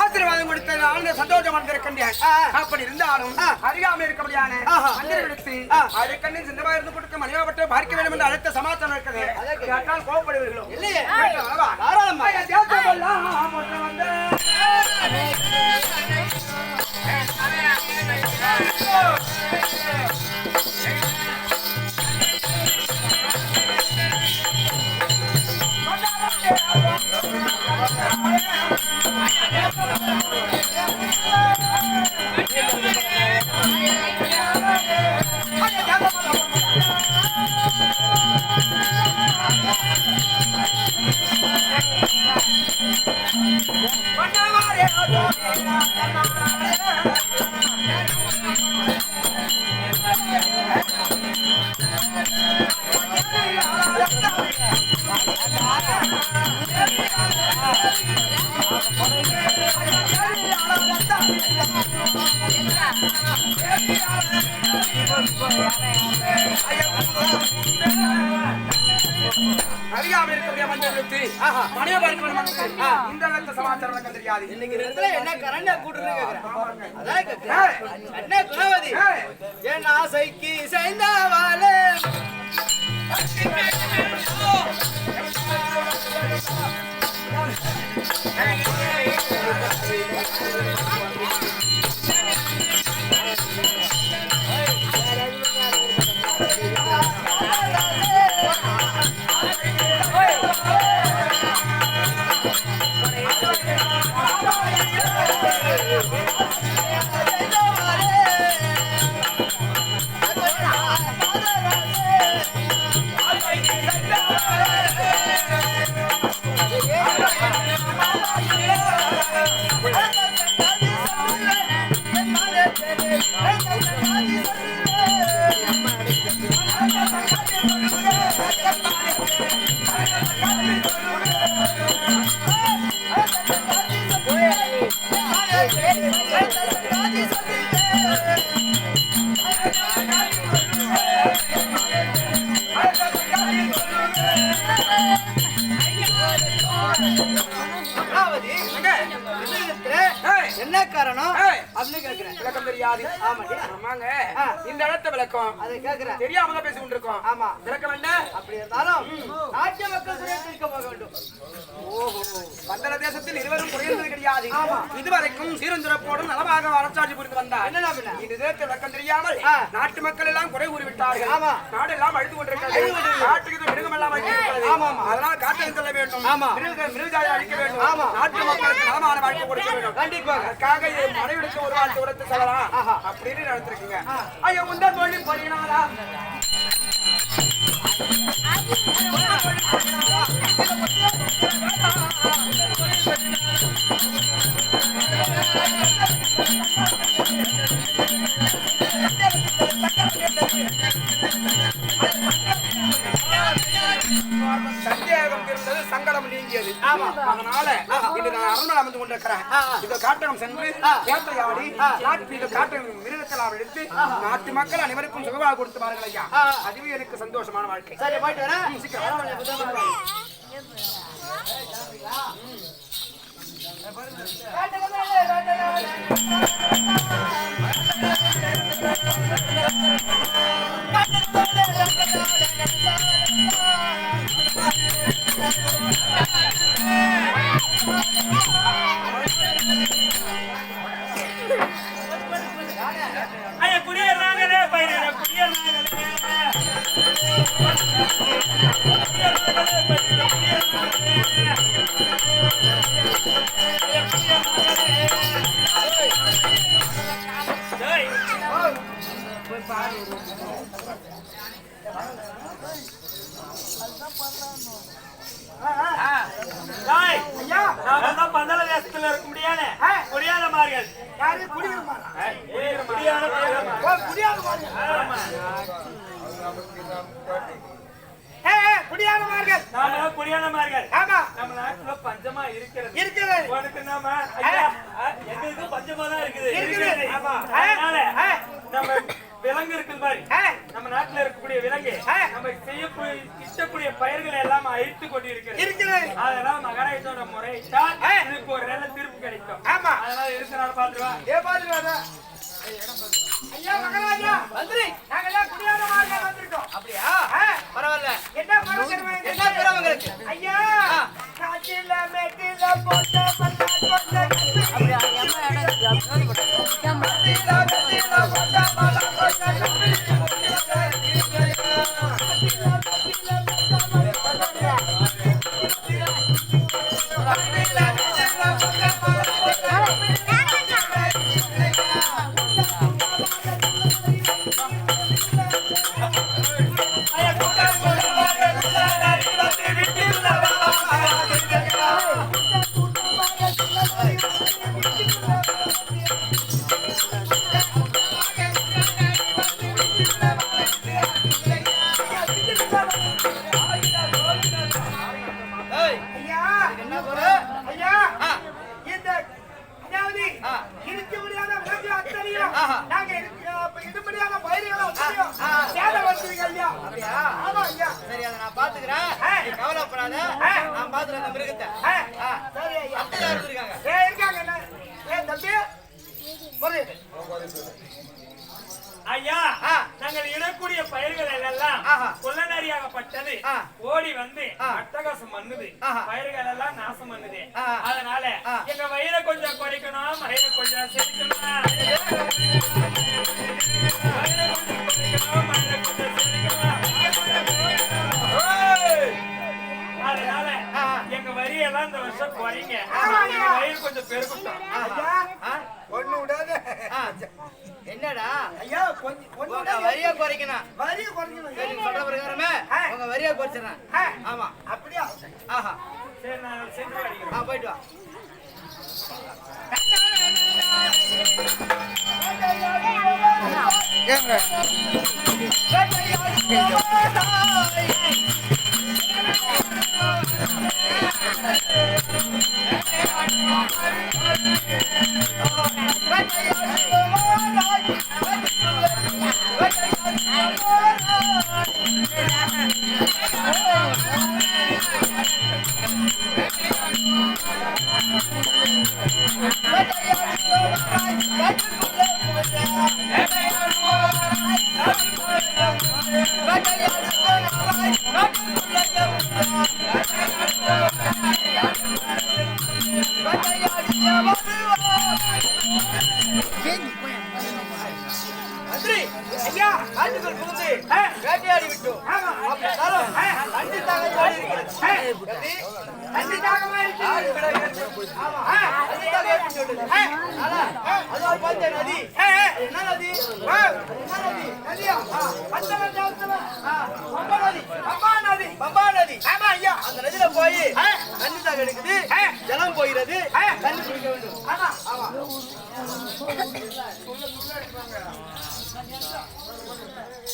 ஆசீர்வாதம் கொடுத்த ஆழ்ந்த சந்தோஷமாக இருக்கின்றேன். அப்படி இருந்தாலும் அறியாமல் இருக்கபடியான மஞ்சள் எடுத்து அதை கண்ணின் சிந்தமாக இருந்து கொடுக்க மணியாவற்றை பார்க்க வேண்டும் என்று அழைத்த சமாச்சாரம் இருக்கிறது. கேட்டால் கோபப்படுவீர்களோ? இல்லையே, அறியாமல் இருக்கக்கூடிய மஞ்சள் எடுத்து மணியை பார்க்க வேண்டும். இந்த நேரத்து சமாச்சாரம் தெரியாது. இன்னைக்கு என்ன கரண்டா கூட்டுறேன் என்ன குணவதி என் ஆசைக்கு செய்தவாளே என்ன காரணம் அப்படின்னு கேக்குறேன். விளக்கம் தெரியாது. ஆமாங்க, இந்த இடத்த விளக்கம் அதை கேக்குறேன். தெரியாம தான் பேசிட்டு இருக்கோம். ஆமா, விளக்கம் என்ன? அப்படி இருந்தாலும் நாட்டிய மக்கள் குறைந்திருக்க போக வேண்டும். ஓஹோ, பந்தர தேசத்தில் இருவரும் குறைந்தது கிடையாது. ஆமா, இதுவரைக்கும் சீரஞ்சிறப்போடும் நலமாக அரசாட்சி புரிந்து வந்தார். என்ன இந்த தேசத்தை விளக்கம் தெரியாமல் நாட்டு மக்கள் எல்லாம் குறை கூறி விட்டார்கள். ஆமா, நாடு எல்லாம் அழுது கொண்டிருக்கிறது. காட்டுக்கு மிருகம் எல்லாம் அழிக்கிறது. ஆமா, அதனால காட்டை செல்ல வேண்டும். ஆமா, மிருகஜாலை அழிக்க வேண்டும். ஆமா, நாட்டு மக்களுக்கு நலமான வாழ்க்கை கொடுக்க வேண்டும். கண்டிப்பாக அதுக்காக மனைவிடுக்க ஒரு வாழ்த்து உடத்து செல்லலாம் அப்படின்னு நடத்திருக்கீங்க. ஐயோ, உந்த மொழி பறியினாரா சந்தேகம் இருந்தது, சங்கடம் நீங்கியது. அதனால இன்று நான் அரண்மனை அமர்ந்து கொண்டிருக்கிறேன். இந்த காட்டகம் சென்று வேட்டையாடி காட்டு மிருகத்தெல்லாம் எடுத்து நாட்டு மக்கள் அனைவருக்கும் சுகமாக கொடுத்து பாருங்கள் ஐயா. அதுவே எனக்கு சந்தோஷமான வாழ்க்கை. சரி, போயிட்டு வரேன். குடியேறாங்களே பயிர குடியேறாங்களே பந்தள தேசத்துல இருக்க முடியாது குடியான மார்கள் குடியானமார்கள் ஆமா நம்ம நாட்டுல பஞ்சமா இருக்கிறது உனக்கு நாம எங்களுக்கு பஞ்சமா தான் இருக்குது அதனால நம்ம விலங்கு இருக்குது பாரு நம்ம நாட்டுல இருக்கக்கூடிய விலங்கு நம்ம செய்யக்கூடிய இஷ்டக்கூடிய பயிர்களை எல்லாம் அழித்து கொண்டு இருக்கிறது அதெல்லாம் மகாராஜோட முறையிட்டால் இதுக்கு ஒரு நல்ல தீர்ப்பு கிடைக்கும் ஆமா அதனால இருக்கிறாரு பாத்துருவா ஐயா மகாராஜா மந்திரி நாங்க எல்லாம் குடியானமார்கள் வந்திருக்கோம் அப்படியா பரவாயில்ல என்ன பரவாயில்ல ஐயா காட்டில மேட்டில போட்ட பண்ண போட்ட அப்படியே அம்மா ஐயா நாங்கள் இடக்கூடிய பயிர்கள் எல்லாம் கொள்ளநரியாகப்பட்டது ஓடி வந்து அட்டகாசம் பண்ணுது பயிர்கள் எல்லாம் நாசம் பண்ணுது அதனால எங்க வயிறை கொஞ்சம் குறைக்கணும் மயிரை கொஞ்சம் செலுத்தணும் அதனால எங்க வரியெல்லாம் இந்த வருஷம் குறைங்க வயிறு கொஞ்சம் பெருக்கட்டும் ஒண்ணு விடாது என்னடா ஐயா கொஞ்சம் வரிய குறைக்கணும் சொல்ற பிரகாரமே உங்க வரிய குறைச்சிடறேன் ஆமா அப்படியா ஆஹா சரி நான் சென்று அடிக்கிறேன் போயிட்டு வா வேட்டையாடி விட்டோம் அந்த நதியில போய் தண்ணி தாக எடுக்குது ஜலம் போகிறது தண்ணி குடிக்க வேண்டும்